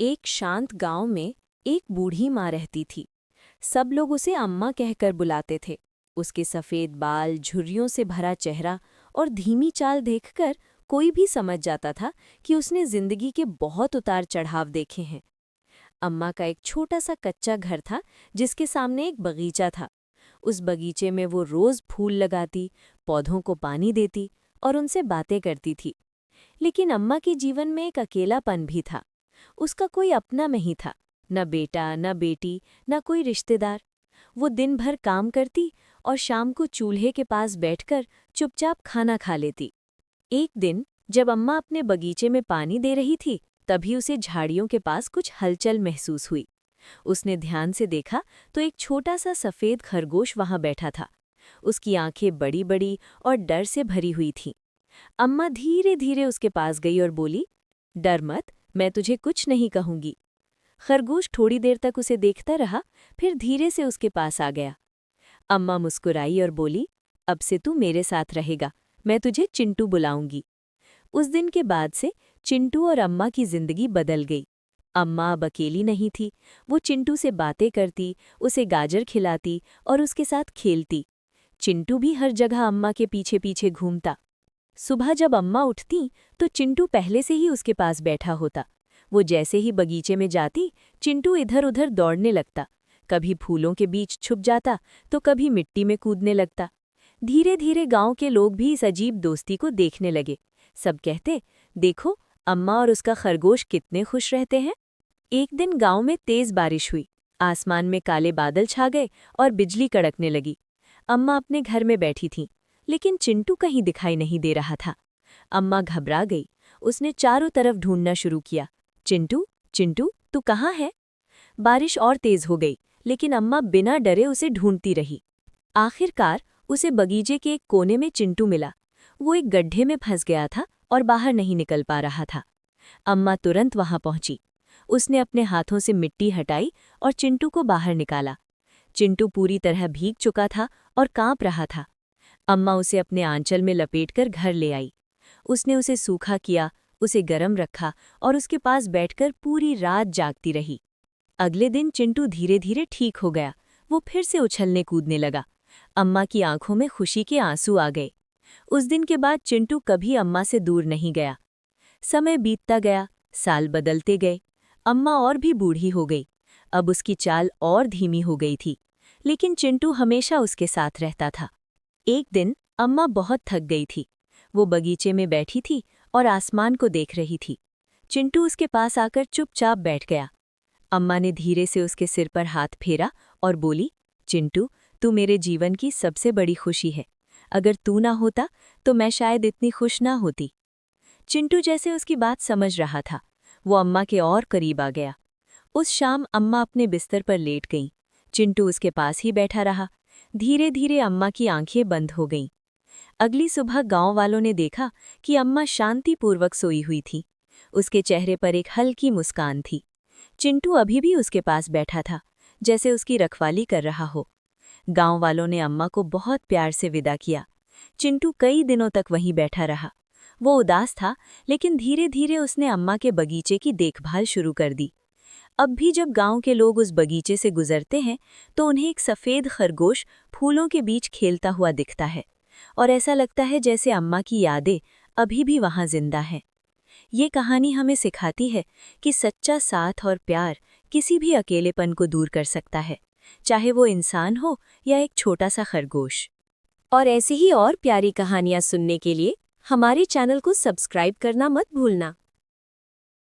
एक शांत गांव में एक बूढ़ी माँ रहती थी। सब लोग उसे अम्मा कहकर बुलाते थे। उसके सफ़ेद बाल, झुर्रियों से भरा चेहरा और धीमी चाल देखकर कोई भी समझ जाता था कि उसने जिंदगी के बहुत उतार चढ़ाव देखे हैं। अम्मा का एक छोटा सा कच्चा घर था जिसके सामने एक बगीचा था। उस बगीचे में वो रोज फूल लगाती, पौधों को पानी देती और उनसे बातें करती थी। लेकिन अम्मा के जीवन में एक अकेलापन भी था। उसका कोई अपना नहीं था, न बेटा, न बेटी, न कोई रिश्तेदार। वो दिन भर काम करती और शाम को चूल्हे के पास बैठकर चुपचाप खाना खा लेती। एक दिन जब अम्मा अपने बगीचे में पानी दे रही थी, तभी उसे झाड़ियों के पास कुछ हलचल महसूस हुई। उसने ध्यान से देखा तो एक छोटा सा सफ़ेद खरगोश वहां बैठा था। उसकी आंखें बड़ी-बड़ी और डर से भरी हुई थीं। अम्मा धीरे-धीरे उसके पास गई और बोली, डर मत, मैं तुझे कुछ नहीं कहूंगी। खरगोश थोड़ी देर तक उसे देखता रहा, फिर धीरे से उसके पास आ गया। अम्मा मुस्कुराई और बोली, अब से तू मेरे साथ रहेगा, मैं तुझे चिंटू बुलाऊंगी। उस दिन के बाद से चिंटू और अम्मा की जिंदगी बदल गई। अम्मा अब अकेली नहीं थी। वो चिंटू से बातें करती, उसे गाजर खिलाती और उसके साथ खेलती। चिंटू भी हर जगह अम्मा के पीछे पीछे घूमता। सुबह जब अम्मा उठती तो चिंटू पहले से ही उसके पास बैठा होता। वो जैसे ही बगीचे में जाती, चिंटू इधर उधर दौड़ने लगता। कभी फूलों के बीच छुप जाता तो कभी मिट्टी में कूदने लगता। धीरे धीरे गांव के लोग भी इस अजीब दोस्ती को देखने लगे। सब कहते, देखो अम्मा और उसका खरगोश कितने खुश रहते हैं। एक दिन गांव में तेज बारिश हुई। आसमान में काले बादल छा गए और बिजली कड़कने लगी। अम्मा अपने घर में बैठी थीं, लेकिन चिंटू कहीं दिखाई नहीं दे रहा था। अम्मा घबरा गई। उसने चारों तरफ ढूंढना शुरू किया। चिंटू, चिंटू, तू कहाँ है? बारिश और तेज हो गई, लेकिन अम्मा बिना डरे उसे ढूंढती रही। आखिरकार उसे बगीचे के एक कोने में चिंटू मिला। वो एक गड्ढे में फंस गया था और बाहर नहीं निकल पा रहा था। अम्मा तुरंत वहां पहुंची। उसने अपने हाथों से मिट्टी हटाई और चिंटू को बाहर निकाला। चिंटू पूरी तरह भीग चुका था और कांप रहा था। अम्मा उसे अपने आंचल में लपेटकर घर ले आई। उसने उसे सूखा किया, उसे गरम रखा और उसके पास बैठकर पूरी रात जागती रही। अगले दिन चिंटू धीरे धीरे ठीक हो गया। वो फिर से उछलने कूदने लगा। अम्मा की आंखों में खुशी के आंसू आ गए। उस दिन के बाद चिंटू कभी अम्मा से दूर नहीं गया। समय बीतता गया, साल बदलते गए। अम्मा और भी बूढ़ी हो गई। अब उसकी चाल और धीमी हो गई थी, लेकिन चिंटू हमेशा उसके साथ रहता था। एक दिन अम्मा बहुत थक गई थी। वो बगीचे में बैठी थी और आसमान को देख रही थी। चिंटू उसके पास आकर चुपचाप बैठ गया। अम्मा ने धीरे से उसके सिर पर हाथ फेरा और बोली, चिंटू, तू मेरे जीवन की सबसे बड़ी खुशी है। अगर तू ना होता तो मैं शायद इतनी खुश ना होती। चिंटू जैसे उसकी बात समझ रहा था। वो अम्मा के और करीब आ गया। उस शाम अम्मा अपने बिस्तर पर लेट गईं। चिंटू उसके पास ही बैठा रहा। धीरे धीरे अम्मा की आंखें बंद हो गईं। अगली सुबह गांव वालों ने देखा कि अम्मा शांतिपूर्वक सोई हुई थी। उसके चेहरे पर एक हल्की मुस्कान थी। चिंटू अभी भी उसके पास बैठा था, जैसे उसकी रखवाली कर रहा हो। गांव वालों ने अम्मा को बहुत प्यार से विदा किया। चिंटू कई दिनों तक वहीं बैठा रहा। वो उदास था, लेकिन धीरे धीरे उसने अम्मा के बगीचे की देखभाल शुरू कर दी। अब भी जब गांव के लोग उस बगीचे से गुजरते हैं तो उन्हें एक सफ़ेद खरगोश फूलों के बीच खेलता हुआ दिखता है, और ऐसा लगता है जैसे अम्मा की यादें अभी भी वहां जिंदा हैं। ये कहानी हमें सिखाती है कि सच्चा साथ और प्यार किसी भी अकेलेपन को दूर कर सकता है, चाहे वो इंसान हो या एक छोटा सा खरगोश। और ऐसी ही और प्यारी कहानियां सुनने के लिए हमारे चैनल को सब्सक्राइब करना मत भूलना।